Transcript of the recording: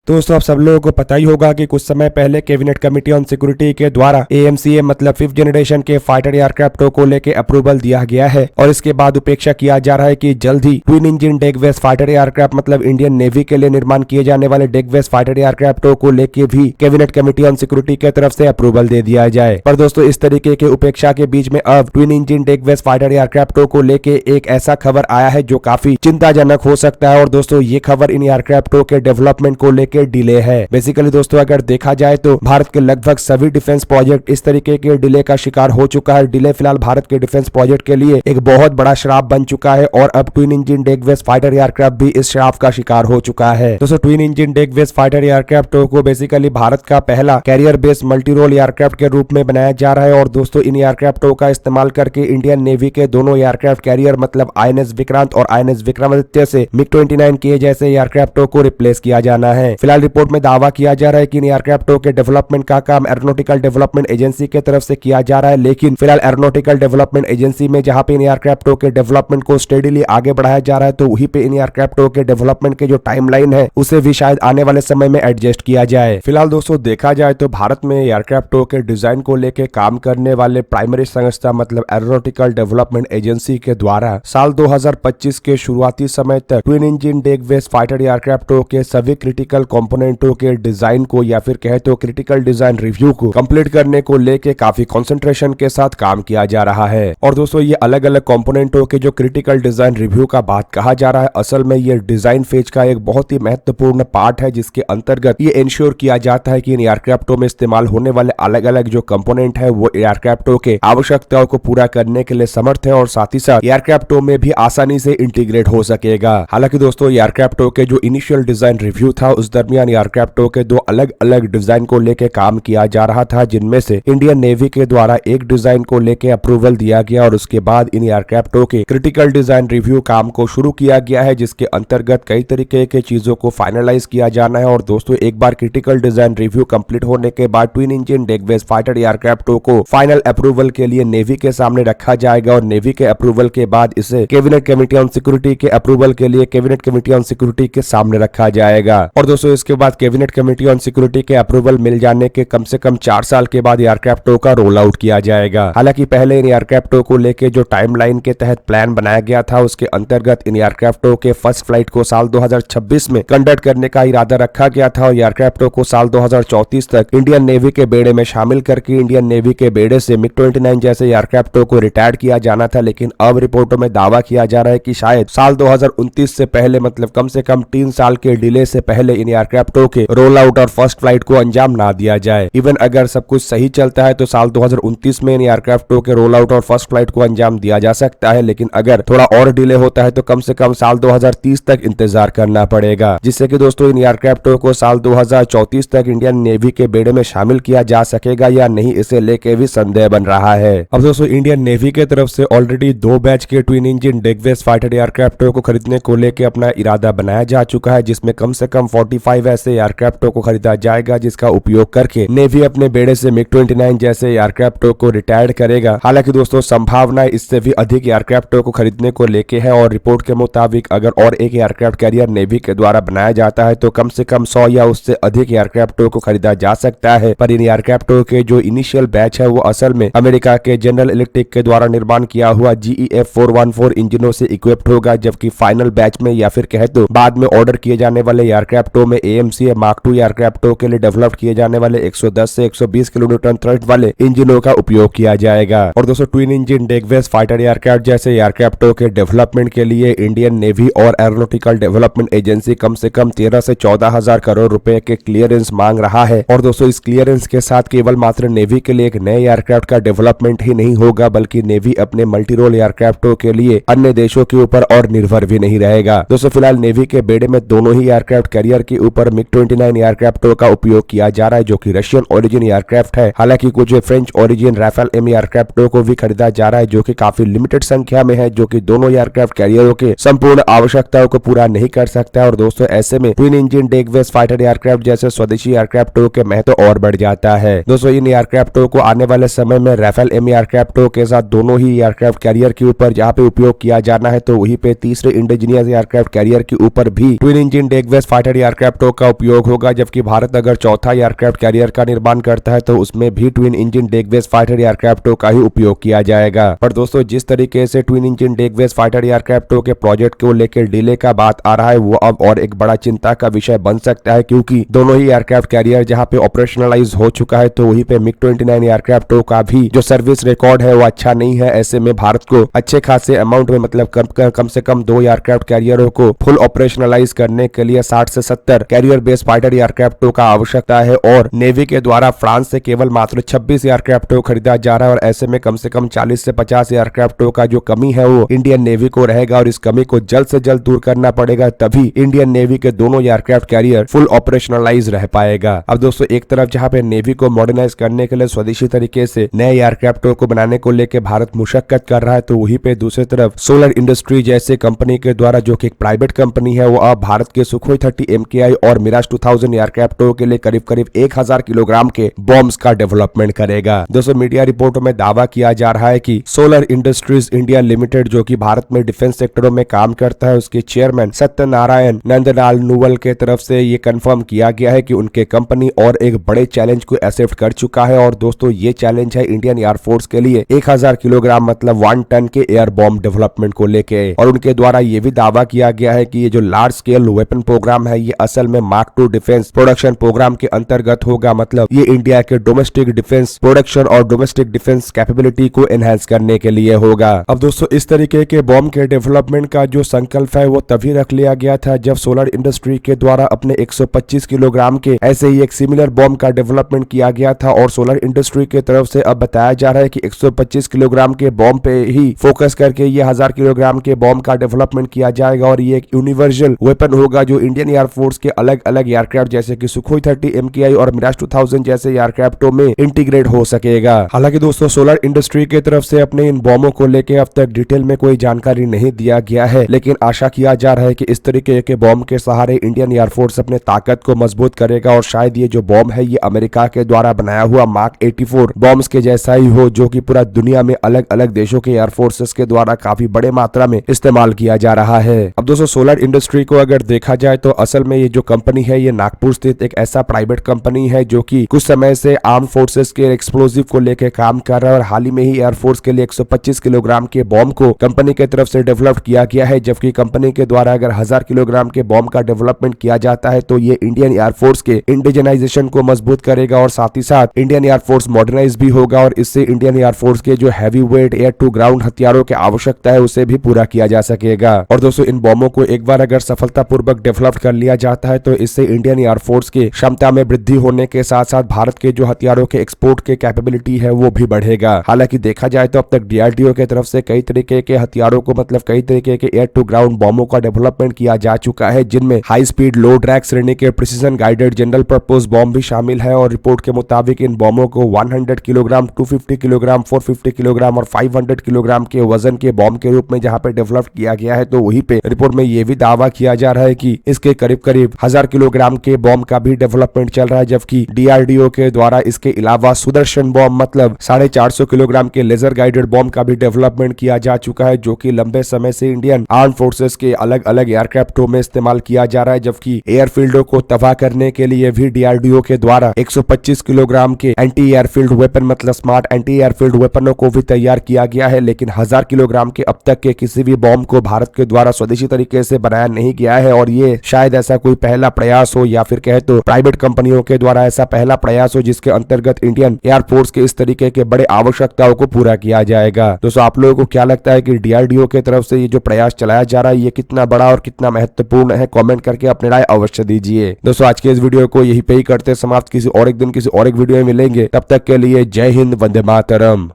दोस्तों आप सब लोगों को पता ही होगा कि कुछ समय पहले कैबिनेट कमेटी ऑन सिक्योरिटी के द्वारा AMCA मतलब 5th जनरेशन के फाइटर एयरक्राफ्टों को लेकर अप्रूवल दिया गया है और इसके बाद उपेक्षा किया जा रहा है कि जल्द ही twin engine deck based fighter aircraft मतलब इंडियन नेवी के लिए निर्माण किए जाने वाले डेक बेस्ड फाइटर एयरक्राफ्टों को लेकर भी कैबिनेट कमेटी ऑन सिक्योरिटी की तरफ से अप्रूवल दे दिया जाए। पर दोस्तों इस तरीके के उपेक्षा के बीच में अब twin engine deck based fighter एयरक्राफ्टों को लेकर एक ऐसा खबर आया है जो काफी चिंताजनक हो सकता है। और दोस्तों ये खबर इन एयरक्राफ्टों के डेवलपमेंट को लेकर डिले है। बेसिकली दोस्तों अगर देखा जाए तो भारत के लगभग सभी डिफेंस प्रोजेक्ट इस तरीके के डिले का शिकार हो चुका है। डिले फिलहाल भारत के डिफेंस प्रोजेक्ट के लिए एक बहुत बड़ा श्राप बन चुका है और अब twin engine deck based fighter aircraft भी इस श्राप का शिकार हो चुका है। दोस्तों twin engine deck based fighter एयरक्राफ्टों को बेसिकली भारत का पहला carrier based multi role aircraft के रूप में बनाया जा रहा है और दोस्तों इन एयरक्राफ्टों का इस्तेमाल करके इंडियन नेवी के दोनों एयरक्राफ्ट कैरियर मतलब INS विक्रांत और INS विक्रमादित्य से MiG-29 के जैसे एयरक्राफ्टों को रिप्लेस किया जाना है। फिलहाल रिपोर्ट में दावा किया जा रहा है कि इन एयरक्राफ्टों के डेवलपमेंट का काम एरोनॉटिकल डेवलपमेंट एजेंसी की तरफ से किया जा रहा है, लेकिन फिलहाल एरोनॉटिकल डेवलपमेंट एजेंसी में जहां पे इन एयरक्राफ्टों के डेवलपमेंट को स्टेडीली आगे बढ़ाया जा रहा है तो वहीं पे इन एयरक्राफ्टों के डेवलपमेंट के जो टाइमलाइन है उसे भी शायद आने वाले समय में एडजस्ट किया जाए। फिलहाल दोस्तों देखा जाए तो भारत में एयरक्राफ्टों के डिजाइन को लेकर काम करने वाले प्राइमरी संस्था मतलब एरोनॉटिकल डेवलपमेंट एजेंसी के द्वारा साल 2025 के शुरुआती समय तक twin engine deck based fighter एयरक्राफ्टों के सभी क्रिटिकल कंपोनेंटों के डिजाइन को या फिर कहे तो क्रिटिकल डिजाइन रिव्यू को कंप्लीट करने को लेके काफी कंसंट्रेशन के साथ काम किया जा रहा है। और दोस्तों ये अलग अलग कंपोनेंटों के जो क्रिटिकल डिजाइन रिव्यू का बात कहा जा रहा है, असल में ये डिजाइन फेज का एक बहुत ही महत्वपूर्ण पार्ट है जिसके अंतर्गत ये इंश्योर किया जाता है कि इन एयरक्राफ्टों में इस्तेमाल होने वाले अलग अलग जो कंपोनेंट है वो एयरक्राफ्टों के आवश्यकताओं को पूरा करने के लिए समर्थ है और साथ ही साथ एयरक्राफ्टों में भी आसानी से इंटीग्रेट हो सकेगा। हालांकि दोस्तों एयरक्राफ्टों के जो इनिशियल डिजाइन रिव्यू था उस दरमियान एयरक्राफ्टों के दो अलग अलग डिजाइन को लेकर काम किया जा रहा था, जिनमें से इंडियन नेवी के द्वारा एक डिजाइन को लेकर अप्रूवल दिया गया और उसके बाद इन एयरक्राफ्टों के क्रिटिकल डिजाइन रिव्यू काम को शुरू किया गया है, जिसके अंतर्गत कई तरीके के चीजों को फाइनलाइज किया जाना है। और दोस्तों एक बार क्रिटिकल डिजाइन रिव्यू कंप्लीट होने के बाद twin engine deck based fighter एयरक्राफ्टों को फाइनल अप्रूवल के लिए नेवी के सामने रखा जाएगा और नेवी के अप्रूवल के बाद इसे कैबिनेट कमेटी ऑन सिक्योरिटी के अप्रूवल के लिए कैबिनेट कमेटी ऑन सिक्योरिटी के सामने रखा जाएगा। और दोस्तों इसके बाद कैबिनेट कमेटी ऑन सिक्योरिटी के अप्रूवल मिल जाने के कम से कम 4 साल के बाद एयरक्राफ्टों का रोल आउट किया जाएगा। हालांकि पहले इन एयरक्राफ्टों को लेकर जो टाइमलाइन के तहत प्लान बनाया गया था उसके अंतर्गत इन एयरक्राफ्टों के फर्स्ट फ्लाइट को साल 2026 में कंडक्ट करने का इरादा रखा गया था और एयरक्राफ्टों को साल 2034 तक इंडियन नेवी के बेड़े में शामिल करके इंडियन नेवी के बेड़े से MiG-29 जैसे एयरक्राफ्टों को रिटायर किया जाना था। लेकिन अब रिपोर्टों में दावा किया जा रहा है कि शायद साल 2029 से पहले मतलब कम से कम 3 साल के डिले से पहले इन एयरक्राफ्टों के रोल आउट और फर्स्ट फ्लाइट को अंजाम ना दिया जाए। इवन अगर सब कुछ सही चलता है तो साल 2029 में इन एयरक्राफ्टों के रोल आउट और फर्स्ट फ्लाइट को अंजाम दिया जा सकता है, लेकिन अगर थोड़ा और डिले होता है तो कम से कम साल 2030 तक इंतजार करना पड़ेगा, जिससे कि दोस्तों इन एयरक्राफ्टों को साल 2034 तक इंडियन नेवी के बेड़े में शामिल किया जा सकेगा या नहीं, इसे लेके भी संदेह बन रहा है। अब दोस्तों इंडियन नेवी के तरफ से ऑलरेडी 2 बैच के twin engine deck based fighter एयरक्राफ्टों को खरीदने को लेकर अपना इरादा बनाया जा चुका है, जिसमें कम से कम 45 ऐसे एयरक्राफ्टों को खरीदा जाएगा जिसका उपयोग करके नेवी अपने बेड़े से MiG-29 जैसे एयरक्राफ्टों को रिटायर करेगा। हालांकि दोस्तों संभावना इससे भी अधिक एयरक्राफ्टों को खरीदने को लेके है और रिपोर्ट के मुताबिक अगर और एक एयरक्राफ्ट कैरियर नेवी के द्वारा बनाया जाता है तो कम से कम 100 या उससे अधिक एयरक्राफ्टों को खरीदा जा सकता है। पर इन एयरक्राफ्टों के जो इनिशियल बैच है वो असल में अमेरिका के जनरल इलेक्ट्रिक के द्वारा निर्माण किया हुआ GEF 414 इंजनों से इक्विप्ड होगा, जबकि फाइनल बैच में या फिर कहे तो बाद में ऑर्डर किए जाने वाले एयरक्राफ्टों में AMCA Mark II एयरक्राफ्टों के लिए डेवलप किए जाने वाले 110 से 120 किलोन्यूटन थ्रस्ट वाले इंजनों का उपयोग किया जाएगा। और दोस्तों twin engine deck based fighter aircraft जैसे एयरक्राफ्टों के डेवलपमेंट के लिए इंडियन नेवी और एरोनॉटिकल डेवलपमेंट एजेंसी कम से कम 13 से 14 हजार करोड़ रुपए के क्लियरेंस मांग रहा है। और दोस्तों इस क्लियरेंस के साथ केवल मात्र नेवी के लिए एक नए एयरक्राफ्ट का डेवलपमेंट ही नहीं होगा, बल्कि नेवी अपने मल्टी रोल एयरक्राफ्टों के लिए अन्य देशों के ऊपर और निर्भर भी नहीं रहेगा। दोस्तों फिलहाल नेवी के बेड़े में दोनों ही एयरक्राफ्ट कैरियर के ऊपर MiG-29 एयरक्राफ्टों का उपयोग किया जा रहा है, जो कि रशियन ओरिजिन एयरक्राफ्ट है। हालांकि कुछ फ्रेंच ओरिजिन राफेल M एयरक्राफ्टों को भी खरीदा जा रहा है, जो कि काफी लिमिटेड संख्या में है, जो कि दोनों एयरक्राफ्ट कैरियरों के संपूर्ण आवश्यकताओं को पूरा नहीं कर सकता है। और दोस्तों ऐसे में twin engine deck based fighter aircraft जैसे स्वदेशी एयरक्राफ्टों के महत्व और बढ़ जाता है। दोस्तों इन एयरक्राफ्टों को आने वाले समय में राफेल M एयरक्राफ्टों के साथ दोनों ही एयरक्राफ्ट कैरियर के ऊपर जहाँ पे उपयोग किया जाना है तो वहीं पे तीसरे इंडिजीनियस एयरक्राफ्ट कैरियर के ऊपर भी twin engine deck based fighter aircraft एयरक्राफ्टों का उपयोग होगा, जबकि भारत अगर चौथा एयरक्राफ्ट कैरियर का निर्माण करता है तो उसमें भी ट्विन इंजन डेकबेस फाइटर एयरक्राफ्टों का ही उपयोग किया जाएगा। पर दोस्तों, जिस तरीके से ट्विन इंजन डेकबेस फाइटर एयरक्राफ्टों के प्रोजेक्ट को लेकर डिले का बात आ रहा है, वो अब और एक बड़ा चिंता का विषय बन सकता है, क्योंकि दोनों ही एयरक्राफ्ट कैरियर जहां पे ऑपरेशनलाइज हो चुका है, तो वहीं पे MiG-29 एयरक्राफ्टों का भी जो सर्विस रिकॉर्ड है वो अच्छा नहीं है। ऐसे में भारत को अच्छे खासे अमाउंट में, मतलब कम से कम 2 एयरक्राफ्ट कैरियरों को फुल ऑपरेशनलाइज करने के लिए 60 से 70 कैरियर बेस्ड फाइटर एयरक्राफ्टों का आवश्यकता है, और नेवी के द्वारा फ्रांस से केवल मात्र 26 एयरक्राफ्टों खरीदा जा रहा है। और ऐसे में से कम 40 से 50 एयरक्राफ्टों का जो कमी है वो इंडियन नेवी को रहेगा, और इस कमी को जल्द से जल्द दूर करना पड़ेगा, तभी इंडियन नेवी के दोनों एयरक्राफ्ट कैरियर फुल ऑपरेशनलाइज रह पाएगा। अब दोस्तों, एक तरफ जहां पे नेवी को मॉडर्नाइज करने के लिए स्वदेशी तरीके से नए एयरक्राफ्टों को बनाने को लेकर भारत मुशक्कत कर रहा है, तो वहीं पे दूसरी तरफ सोलर इंडस्ट्री जैसे कंपनी के द्वारा, जो कि एक प्राइवेट कंपनी है, वो अब भारत के सुखोई 30 MKI और मिराज 2000 एयरक्राफ्टों के लिए करीब करीब 1000 किलोग्राम के बॉम्ब्स का डेवलपमेंट करेगा। दोस्तों, मीडिया रिपोर्टों में दावा किया जा रहा है कि सोलर इंडस्ट्रीज इंडिया लिमिटेड, जो कि भारत में डिफेंस सेक्टरों में काम करता है, उसके चेयरमैन सत्यनारायण नंदलाल नुवल के तरफ से ये कंफर्म किया गया है कि उनके कंपनी और एक बड़े चैलेंज को एक्सेप्ट कर चुका है। और दोस्तों, ये चैलेंज है इंडियन एयरफोर्स के लिए 1000 किलोग्राम मतलब 1 टन के एयर बॉम्ब डेवलपमेंट को लेके। और उनके द्वारा ये भी दावा किया गया है कि ये जो लार्ज स्केल वेपन प्रोग्राम है, ये असल में मार्क 2 डिफेंस प्रोडक्शन प्रोग्राम के अंतर्गत होगा। मतलब ये इंडिया के डोमेस्टिक डिफेंस प्रोडक्शन और डोमेस्टिक डिफेंस कैपेबिलिटी को एनहांस करने के लिए होगा। अब दोस्तों, इस तरीके के बॉम्ब के डेवलपमेंट का जो संकल्प है वो तभी रख लिया गया था जब सोलर इंडस्ट्री के द्वारा अपने 125 किलोग्राम के ऐसे ही एक सिमिलर बॉम्ब का डेवलपमेंट किया गया था। और सोलर इंडस्ट्री के तरफ से अब बताया जा रहा है कि 125 किलोग्राम के बॉम्ब पे ही फोकस करके ये 1000 किलोग्राम के बॉम्ब का डेवलपमेंट किया जाएगा, और ये एक यूनिवर्सल वेपन होगा जो इंडियन एयरफोर्स के अलग अलग एयरक्राफ्ट जैसे कि सुखोई 30 MKI और मिराज 2000 जैसे एयरक्राफ्टों में इंटीग्रेट हो सकेगा। हालांकि दोस्तों, सोलर इंडस्ट्री की तरफ से अपने इन बॉम्बों को लेकर अब तक डिटेल में कोई जानकारी नहीं दिया गया है, लेकिन आशा किया जा रहा है कि इस तरीके के बॉम्ब के सहारे इंडियन एयरफोर्स अपने ताकत को मजबूत करेगा, और शायद ये जो बॉम्ब है ये अमेरिका के द्वारा बनाया हुआ मार्क 84 बॉम्ब्स के जैसा ही हो, जो कि पूरा दुनिया में अलग अलग देशों के एयरफोर्सेस के द्वारा काफी बड़े मात्रा में इस्तेमाल किया जा रहा है। अब दोस्तों, सोलर इंडस्ट्री को अगर देखा जाए तो असल में ये जो कंपनी है ये नागपुर स्थित एक ऐसा प्राइवेट कंपनी है जो कि कुछ समय से आर्म फोर्सेस के एक्सप्लोजिव को लेकर काम कर रहा है, और हाल ही में ही एयरफोर्स के लिए 125 किलोग्राम के बॉम्ब को कंपनी की तरफ से डेवलप किया गया है। जबकि कंपनी के द्वारा अगर 1000 किलोग्राम के बॉम्ब का डेवलपमेंट किया जाता है तो ये इंडियन एयरफोर्स के इंडिजनाइजेशन को मजबूत करेगा, और साथ ही साथ इंडियन एयरफोर्स मॉडर्नाइज भी होगा, और इससे इंडियन एयरफोर्स के जो heavy weight air to ground हथियारों की आवश्यकता है उसे भी पूरा किया जा सकेगा। और दोस्तों, इन बॉम्बों को एक बार अगर सफलतापूर्वक डेवलप कर लिया जाता है तो इससे इंडियन एयरफोर्स की क्षमता में वृद्धि होने के साथ साथ भारत के जो हथियारों के एक्सपोर्ट के कैपेबिलिटी है वो भी बढ़ेगा। हालांकि देखा जाए तो अब तक DRDO के तरफ से कई तरीके के हथियारों को, मतलब कई तरीके के एयर टू ग्राउंड बॉम्बों का डेवलपमेंट किया जा चुका है, जिनमें हाई स्पीड लो ड्रैग श्रेणी के precision guided general purpose bomb भी शामिल है। और रिपोर्ट के मुताबिक इन बॉम्बों को 100 किलोग्राम, 250 किलोग्राम, 450 किलोग्राम और 500 किलोग्राम के वजन के बॉम्ब के रूप में जहां पे डेवलप किया गया है, तो वहीं पे रिपोर्ट में ये भी दावा किया जा रहा है कि इसके करीब करीब 1000 किलोग्राम के बॉम्ब का भी डेवलपमेंट चल रहा है। जबकि DRDO के द्वारा इसके अलावा सुदर्शन बॉम्ब मतलब 450 किलोग्राम के लेजर गाइडेड बॉम्ब का भी डेवलपमेंट किया जा चुका है, जो कि लंबे समय से इंडियन आर्म फोर्सेस के अलग अलग एयरक्राफ्टों में इस्तेमाल किया जा रहा है। जबकि एयरफील्डों को तबाह करने के लिए भी DRDO के द्वारा 125 किलोग्राम के एंटी एयरफील्ड वेपन मतलब स्मार्ट एंटी एयरफील्ड वेपनों को भी तैयार किया गया है, लेकिन 1000 किलोग्राम के अब तक के किसी भी बॉम्ब को भारत के द्वारा स्वदेशी तरीके से बनाया नहीं गया है। और ये शायद ऐसा कोई पहला प्रयास हो, या फिर कहे तो प्राइवेट कंपनियों के द्वारा ऐसा पहला प्रयास हो जिसके अंतर्गत इंडियन एयरफोर्स के इस तरीके के बड़े आवश्यकताओं को पूरा किया जाएगा। दोस्तों, आप लोगों को क्या लगता है कि DRDO के तरफ से ये जो प्रयास चलाया जा रहा है ये कितना बड़ा और कितना महत्वपूर्ण है? कमेंट करके अपनी राय अवश्य दीजिए। दोस्तों, आज के इस वीडियो को यहीं पे ही करते समाप्त। किसी और एक दिन किसी और एक वीडियो में मिलेंगे, तब तक के लिए जय हिंद, वंदे मातरम।